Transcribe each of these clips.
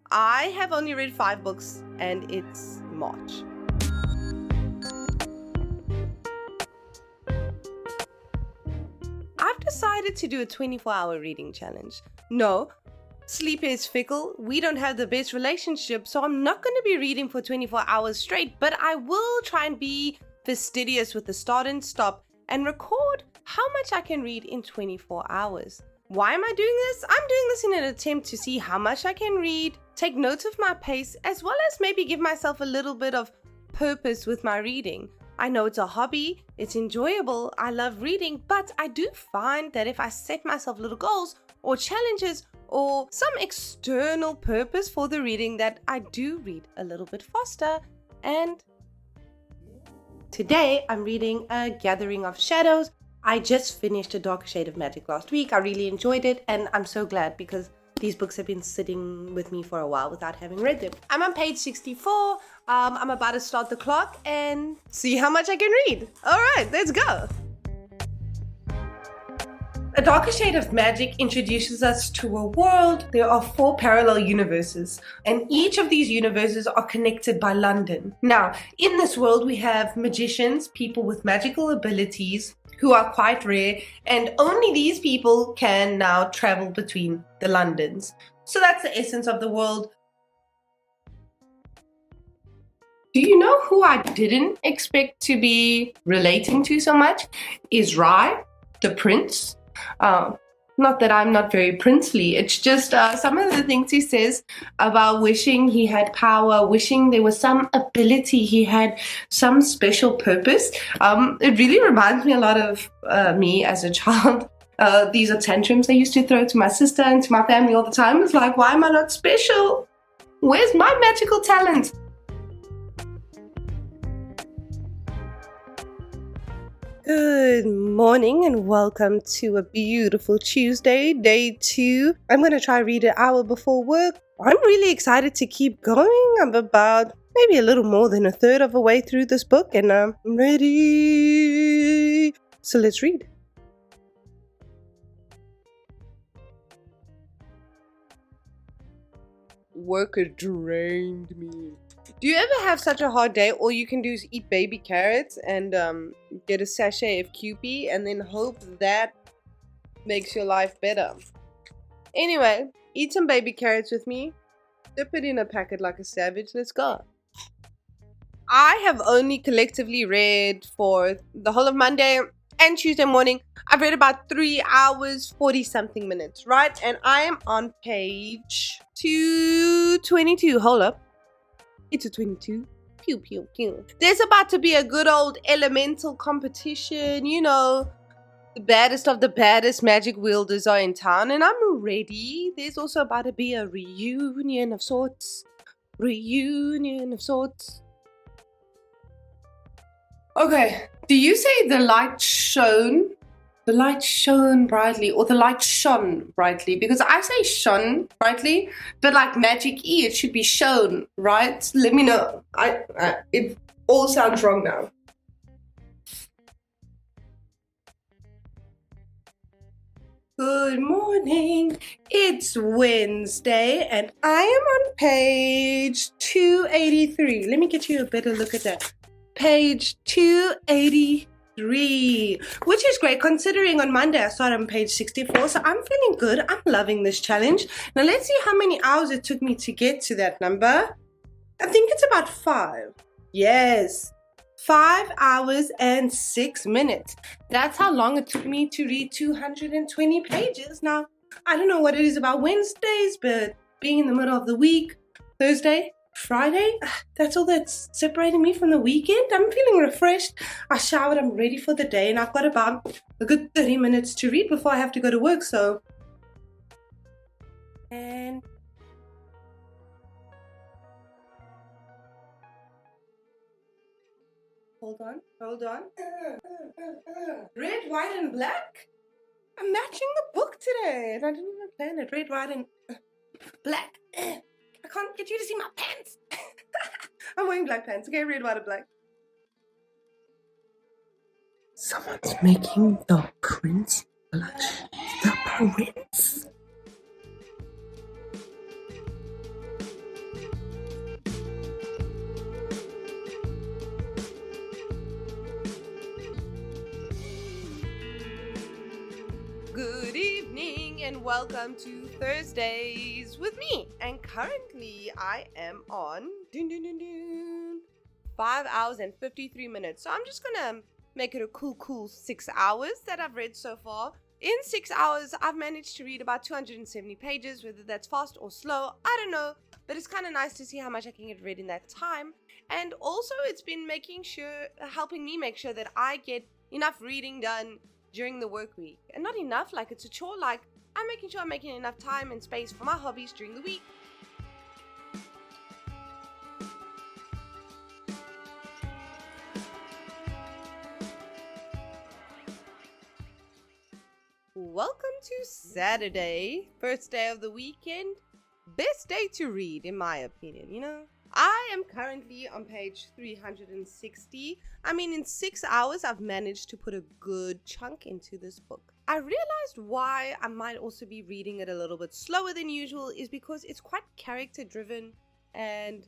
I have only read 5 books and it's March. I've decided to do a 24-hour reading challenge. No, sleep is fickle. We don't have the best relationship, so I'm not going to be reading for 24 hours straight, but I will try and be fastidious with the start and stop and record how much I can read in 24 hours. Why am I doing this? I'm doing this in an attempt to see how much I can read, take notes of my pace, as well as maybe give myself a little bit of purpose with my reading. I know it's a hobby, it's enjoyable, I love reading, but I do find that if I set myself little goals or challenges or some external purpose for the reading, that I do read a little bit faster. And today I'm reading A Gathering of Shadows. I just finished A Darker Shade of Magic last week. I really enjoyed it and I'm so glad because these books have been sitting with me for a while without having read them. I'm on page 64. I'm about to start the clock and see how much I can read. All right, let's go. A Darker Shade of Magic introduces us to a world. There are 4 parallel universes, and each of these universes are connected by London. Now, in this world, we have magicians, people with magical abilities, who are quite rare, and only these people can now travel between the Londons. So that's the essence of the world. Do you know who I didn't expect to be relating to so much? Is Rai, the prince. Not that I'm not very princely, it's just some of the things he says about wishing he had power, wishing there was some ability, he had some special purpose. It really reminds me a lot of me as a child. These are tantrums I used to throw to my sister and to my family all the time. It's like, why am I not special? Where's my magical talent? Good morning and welcome to a beautiful Tuesday, day 2. I'm going to try read an hour before work. I'm really excited to keep going. I'm about maybe a little more than a third of a way through this book and I'm ready. So let's read. Work drained me. Do you ever have such a hard day? All you can do is eat baby carrots and get a sachet of Kewpie and then hope that makes your life better. Anyway, eat some baby carrots with me. Dip it in a packet like a savage. Let's go. I have only collectively read for the whole of Monday and Tuesday morning. I've read about 3 hours, 40 something minutes, right? And I am on page 222. Hold up. It's a 22. Pew, pew, pew. There's about to be a good old elemental competition. You know, the baddest of the baddest magic wielders are in town, and I'm ready. There's also about to be a reunion of sorts. Okay, do you say the light shone? The light shone brightly, or the light shone brightly, because I say shone brightly, but like magic it should be shown, right? Let me know. It all sounds wrong now. Good morning. It's Wednesday, and I am on page 283. Let me get you a better look at that. Page 283. Which is great considering on Monday I started on page 64, so I'm feeling good. I'm loving this challenge. Now let's see how many hours it took me to get to that number. I think it's about 5. Yes, 5 hours and 6 minutes. That's how long it took me to read 220 pages. Now, I don't know what it is about Wednesdays, but being in the middle of the week, Thursday, Friday, that's all that's separating me from the weekend. I'm feeling refreshed. I showered, I'm ready for the day, and I've got about a good 30 minutes to read before I have to go to work, so. And hold on. Red, white, and black? I'm matching the book today, and I didn't even plan it. Red, white, and black. I can't get you to see my pants. I'm wearing black pants. Okay, red, white, and black. Someone's making the prince blush. The prince. and welcome to Thursdays with me. And currently I am on 5 hours and 53 minutes. So I'm just gonna make it a cool 6 hours that I've read so far. In 6 hours, I've managed to read about 270 pages, whether that's fast or slow, I don't know. But it's kind of nice to see how much I can get read in that time. And also it's been helping me make sure that I get enough reading done during the work week. And not enough, like it's a chore, like I'm making sure I'm making enough time and space for my hobbies during the week. Welcome to Saturday, first day of the weekend. Best day to read, in my opinion, you know? I am currently on page 360. I mean, in 6 hours, I've managed to put a good chunk into this book. I realized why I might also be reading it a little bit slower than usual is because it's quite character driven and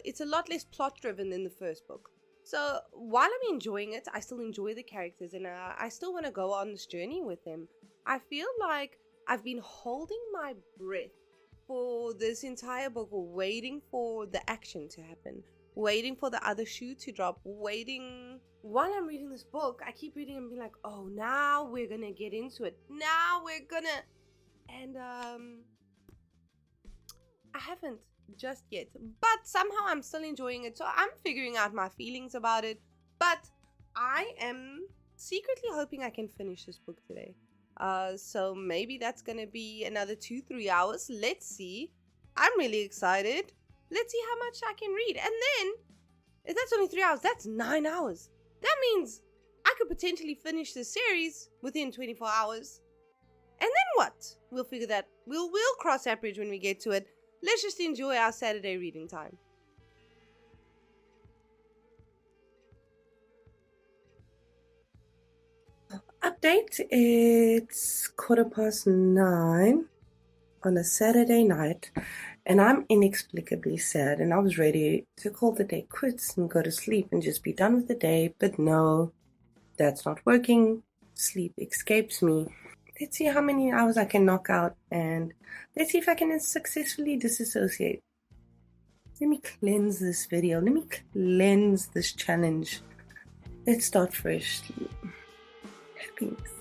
it's a lot less plot driven than the first book. So while I'm enjoying it, I still enjoy the characters and I still want to go on this journey with them. I feel like I've been holding my breath for this entire book, waiting for the action to happen, waiting for the other shoe to drop, waiting. While I'm reading this book, I keep reading and being like, oh, now we're gonna get into it. And I haven't just yet, but somehow I'm still enjoying it. So I'm figuring out my feelings about it, but I am secretly hoping I can finish this book today. So maybe that's gonna be another 2-3 hours. Let's see. I'm really excited. Let's see how much I can read. And then, if that's only 3 hours, that's 9 hours. That means I could potentially finish the series within 24 hours. And then what? We'll figure that. We'll cross that bridge when we get to it. Let's just enjoy our Saturday reading time. Update, it's 9:15 on a Saturday night, and I'm inexplicably sad, and I was ready to call the day quits and go to sleep and just be done with the day, but no, that's not working. Sleep escapes me. Let's see how many hours I can knock out, and let's see if I can successfully disassociate. Let me cleanse this video. Let me cleanse this challenge. Let's start fresh. Happiness.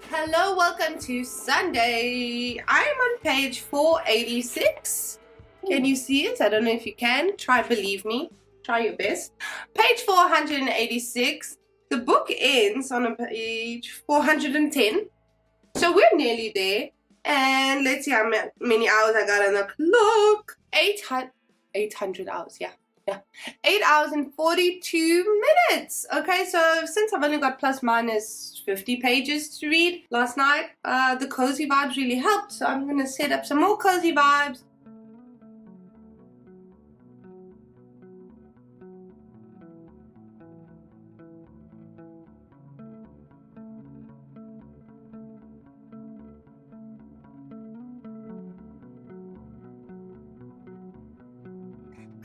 Hello, welcome to Sunday. I am on page 486. Can you see it? I don't know if you can. Believe me. Try your best. Page 486. The book ends on page 410. So we're nearly there. And let's see how many hours I got on the clock. 800 hours, yeah. 8 hours and 42 minutes. Okay, so since I've only got plus minus 50 pages to read last night, the cozy vibes really helped. So I'm going to set up some more cozy vibes.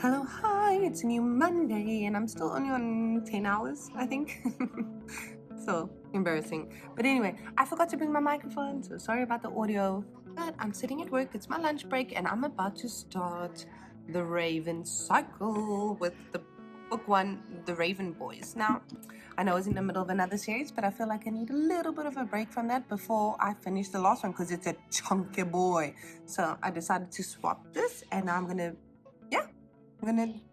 Hello, hi, it's a new Monday and I'm still only on 10 hours, I think. So embarrassing. But anyway, I forgot to bring my microphone, so sorry about the audio. But I'm sitting at work, it's my lunch break, and I'm about to start the Raven cycle with the book one, The Raven Boys. Now, I know it's in the middle of another series, but I feel like I need a little bit of a break from that before I finish the last one because it's a chunky boy. So I decided to swap this, and I'm gonna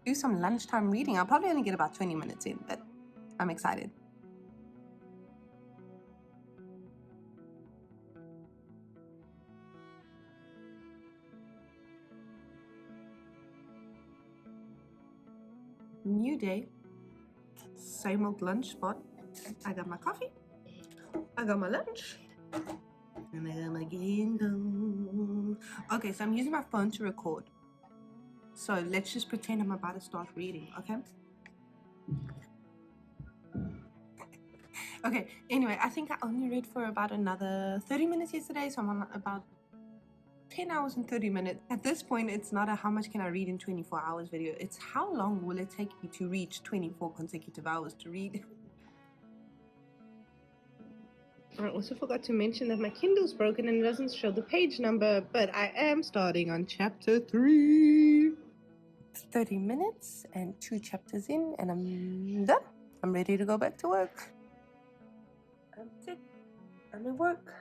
do some lunchtime reading. I'll probably only get about 20 minutes in, but I'm excited. New day, same old lunch spot. I got my coffee, I got my lunch, and I got my Kindle. Okay, so I'm using my phone to record. So let's just pretend I'm about to start reading, okay? Okay, anyway, I think I only read for about another 30 minutes yesterday, so I'm on about 10 hours and 30 minutes. At this point, it's not a how much can I read in 24 hours video. It's how long will it take me to reach 24 consecutive hours to read. I also forgot to mention that my Kindle's broken and it doesn't show the page number, but I am starting on chapter 3. 30 minutes and 2 chapters in and I'm done. I'm ready to go back to work. I'm sick. I'm at work.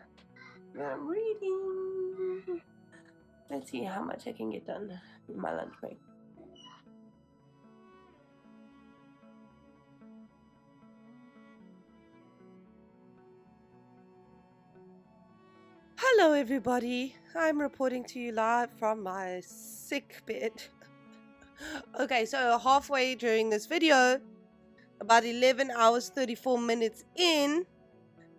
I'm reading. Let's see how much I can get done in my lunch break. Hello everybody. I'm reporting to you live from my sick bed. Okay, so halfway during this video, about 11 hours 34 minutes in,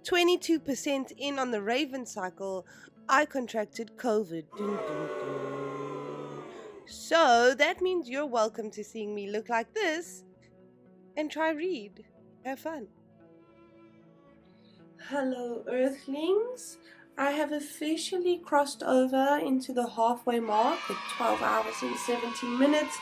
22% in on the Raven cycle, I contracted COVID. Dun, dun, dun. So that means you're welcome to seeing me look like this and try read. Have fun. Hello Earthlings. I have officially crossed over into the halfway mark at 12 hours and 17 minutes.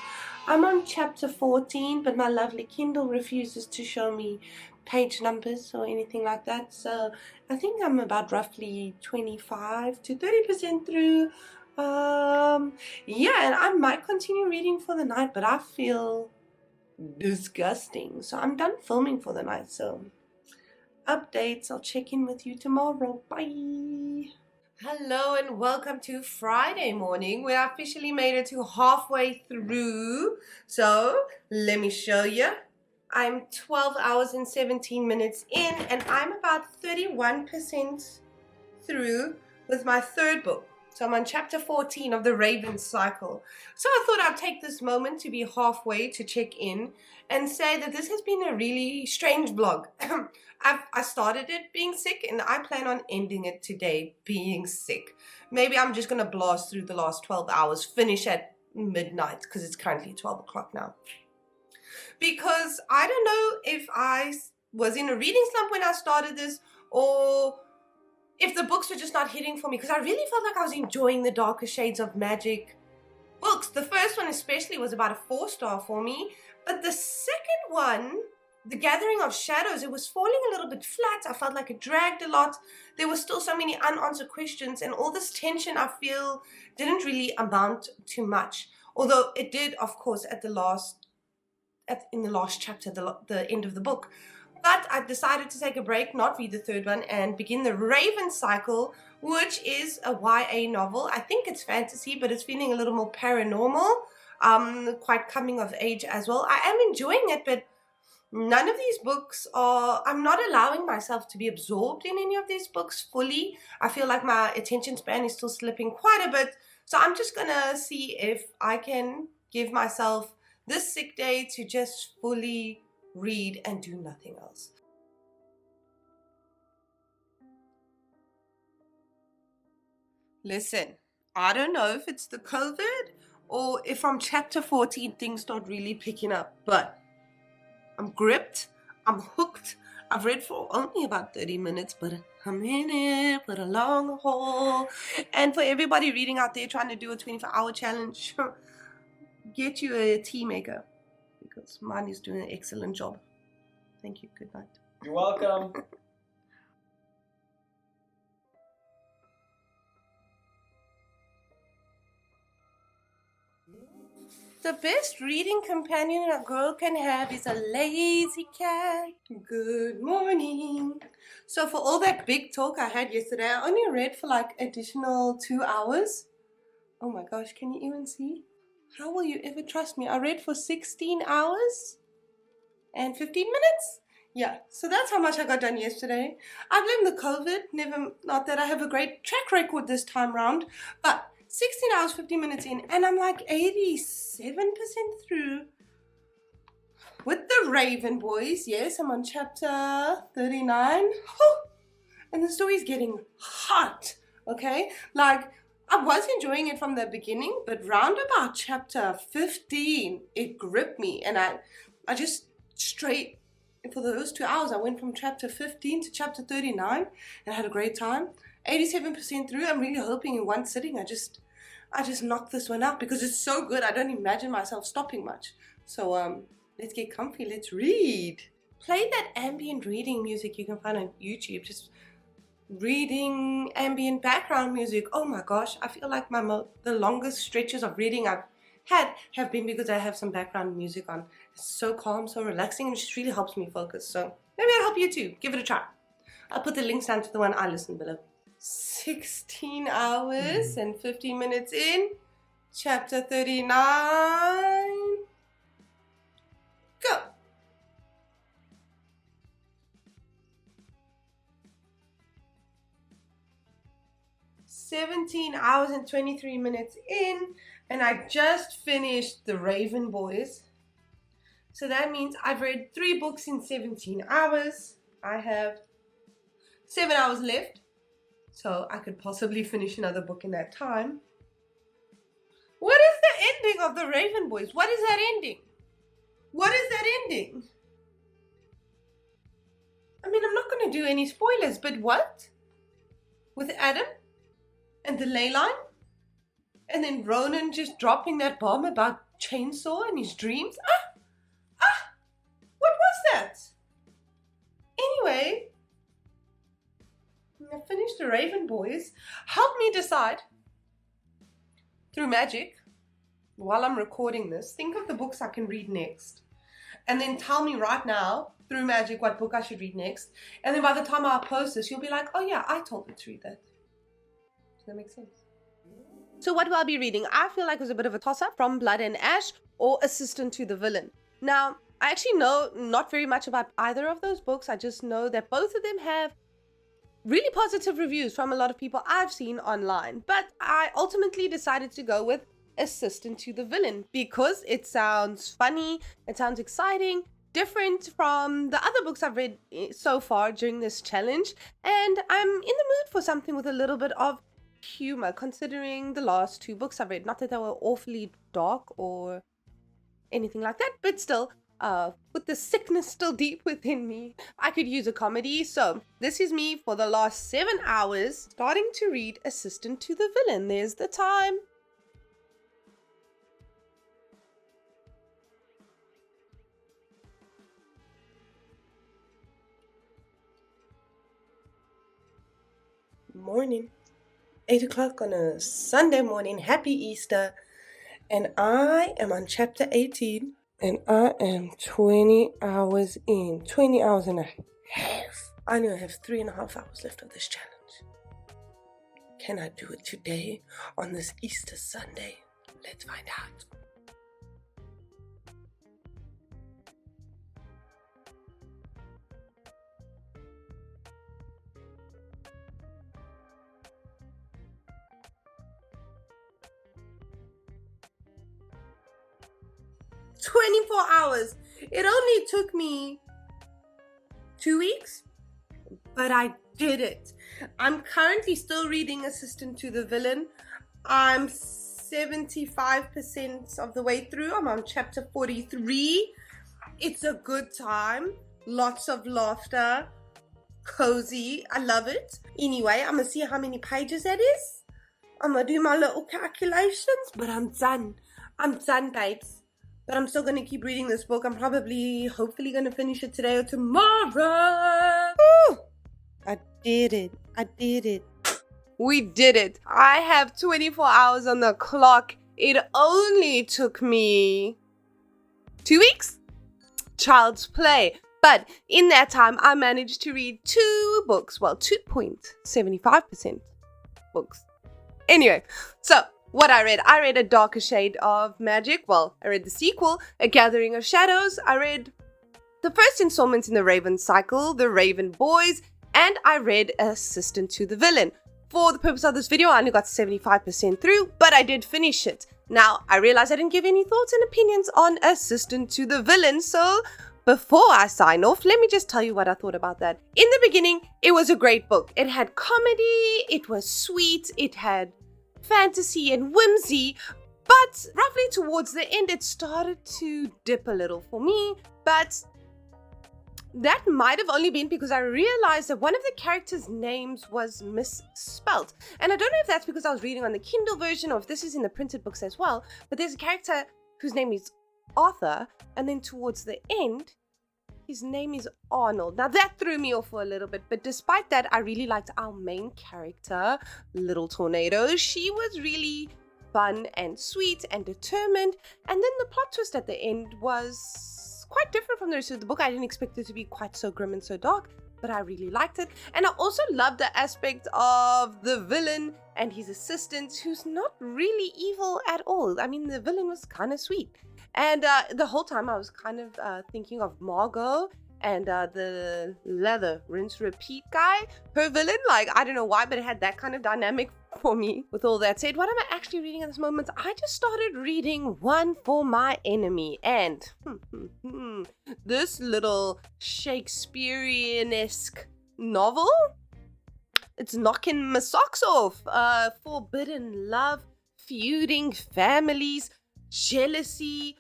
I'm on chapter 14, but my lovely Kindle refuses to show me page numbers or anything like that. So I think I'm about roughly 25 to 30% through. Yeah, and I might continue reading for the night, but I feel disgusting. So I'm done filming for the night. So updates, I'll check in with you tomorrow. Bye. Hello and welcome to Friday morning. We officially made it to halfway through. So let me show you. I'm 12 hours and 17 minutes in and I'm about 31% through with my third book. So I'm on chapter 14 of the Raven cycle. So I thought I'd take this moment to be halfway to check in and say that this has been a really strange vlog. I started it being sick and I plan on ending it today being sick. Maybe I'm just going to blast through the last 12 hours, finish at midnight because it's currently 12 o'clock now. Because I don't know if I was in a reading slump when I started this or if the books were just not hitting for me, because I really felt like I was enjoying the Darker Shades of Magic books. The first one especially was about a 4-star for me, but the second one, The Gathering of Shadows, it was falling a little bit flat. I felt like it dragged a lot. There were still so many unanswered questions, and all this tension I feel didn't really amount to much. Although it did, of course, in the last chapter, the end of the book. But I decided to take a break, not read the third one, and begin the Raven cycle, which is a YA novel. I think it's fantasy, but it's feeling a little more paranormal, quite coming of age as well. I am enjoying it, but none of these books I'm not allowing myself to be absorbed in any of these books fully. I feel like my attention span is still slipping quite a bit. So I'm just going to see if I can give myself this sick day to just fully read and do nothing else. Listen, I don't know if it's the COVID or if from chapter 14 things start really picking up, but I'm gripped, I'm hooked. I've read for only about 30 minutes, but I'm in it for the long haul. And for everybody reading out there trying to do a 24-hour challenge, get you a tea maker, because mine is doing an excellent job. Thank you. Good night. You're welcome. The best reading companion a girl can have is a lazy cat. Good morning. So for all that big talk I had yesterday, I only read for like additional 2 hours. Oh my gosh, can you even see? How will you ever trust me? I read for 16 hours and 15 minutes. Yeah, so that's how much I got done yesterday. I blame the COVID, not that I have a great track record this time round, but 16 hours, 15 minutes in, and I'm like 87% through with the Raven boys. Yes, I'm on chapter 39. And the story's getting hot, okay? Like, I was enjoying it from the beginning, but round about chapter 15, it gripped me, and I just straight, for those 2 hours, I went from chapter 15 to chapter 39 and had a great time. 87% through. I'm really hoping in one sitting I just knock this one out because it's so good. I don't imagine myself stopping much. So let's get comfy. Let's read. Play that ambient reading music you can find on YouTube. Just reading ambient background music. Oh my gosh, I feel like the longest stretches of reading I've had have been because I have some background music on. It's so calm, so relaxing, and it just really helps me focus. So maybe I'll help you too. Give it a try. I'll put the links down to the one I listened below. 16 hours and 15 minutes in. Chapter 39. Go. "17 hours and 23 minutes in, and I just finished The Raven Boys. So that means I've read 3 books in 17 hours. I have 7 hours left, so I could possibly finish another book in that time. What is the ending of The Raven Boys? What is that ending? What is that ending? I mean, I'm not going to do any spoilers, but what? With Adam? And the ley line? And then Ronan just dropping that bomb about Chainsaw and his dreams? What was that? Anyway, I finished The Raven Boys. Help me decide, through magic, while I'm recording this, think of the books I can read next. And then tell me right now, through magic, what book I should read next. And then by the time I post this, you'll be like, oh yeah, I told you to read that. Does that make sense? So what will I be reading? I feel like it was a bit of a toss-up from Blood and Ash or Assistant to the Villain. Now, I actually know not very much about either of those books. I just know that both of them have really positive reviews from a lot of people I've seen online. But I ultimately decided to go with Assistant to the Villain because it sounds funny, it sounds exciting, different from the other books I've read so far during this challenge. And I'm in the mood for something with a little bit of humor, considering the last 2 books I've read. Not that they were awfully dark or anything like that, but still, with the sickness still deep within me, I could use a comedy. So this is me for the last 7 hours starting to read Assistant to the Villain. There's the time. Morning. 8 o'clock on a Sunday morning. Happy Easter. And I am on chapter 18. And I am 20 hours in. 20 hours and a half. I know I have 3.5 hours left of this challenge. Can I do it today on this Easter Sunday? Let's find out. Hours. It only took me 2 weeks, but I did it. I'm currently still reading Assistant to the Villain. I'm 75% of the way through. I'm on chapter 43. It's a good time. Lots of laughter. Cozy. I love it. Anyway, I'm gonna see how many pages that is. I'm gonna do my little calculations, but I'm done. I'm done, babes. But I'm still going to keep reading this book. I'm hopefully going to finish it today or tomorrow. Woo! I did it. We did it. I have 24 hours on the clock. It only took me 2 weeks. Child's play. But in that time, I managed to read 2 books. Well, 2.75% books. Anyway, so what I read A Darker Shade of Magic. Well, I read the sequel, A Gathering of Shadows. I read the first installment in the Raven cycle, The Raven Boys, and I read Assistant to the Villain. For the purpose of this video, I only got 75% through, but I did finish it. Now, I realized I didn't give any thoughts and opinions on Assistant to the Villain, so before I sign off, let me just tell you what I thought about that. In the beginning, it was a great book. It had comedy, it was sweet, it had fantasy and whimsy, but roughly towards the end it started to dip a little for me. But that might have only been because I realized that one of the characters' names was misspelt. And I don't know if that's because I was reading on the Kindle version or if this is in the printed books as well, but there's a character whose name is Arthur, and then towards the end, his name is Arnold. Now that threw me off for a little bit, but despite that, I really liked our main character, Little Tornado. She was really fun and sweet and determined, and then the plot twist at the end was quite different from the rest of the book. I didn't expect it to be quite so grim and so dark, but I really liked it. And I also loved the aspect of the villain and his assistant, who's not really evil at all. I mean, the villain was kind of sweet. And the whole time I was kind of thinking of Margot and the leather rinse repeat guy, her villain. Like, I don't know why, but it had that kind of dynamic for me. With all that said, what am I actually reading at this moment? I just started reading One for My Enemy, and this little Shakespearean-esque novel, it's knocking my socks off. Forbidden love, feuding families, jealousy,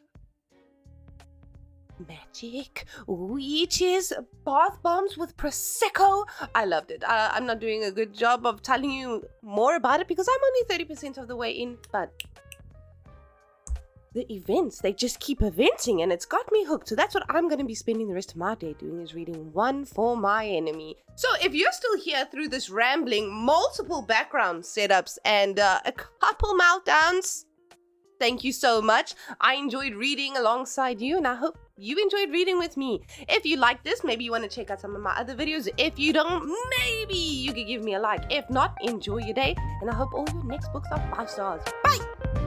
magic, witches, bath bombs with Prosecco. I loved it. I'm not doing a good job of telling you more about it because I'm only 30% of the way in, but the events, they just keep eventing and it's got me hooked. So that's what I'm going to be spending the rest of my day doing, is reading One for My Enemy. So if you're still here through this rambling, multiple background setups and a couple meltdowns, thank you so much. I enjoyed reading alongside you, and I hope you enjoyed reading with me. If you like this, maybe you want to check out some of my other videos. If you don't, maybe you could give me a like. If not, enjoy your day, and I hope all your next books are 5 stars. Bye!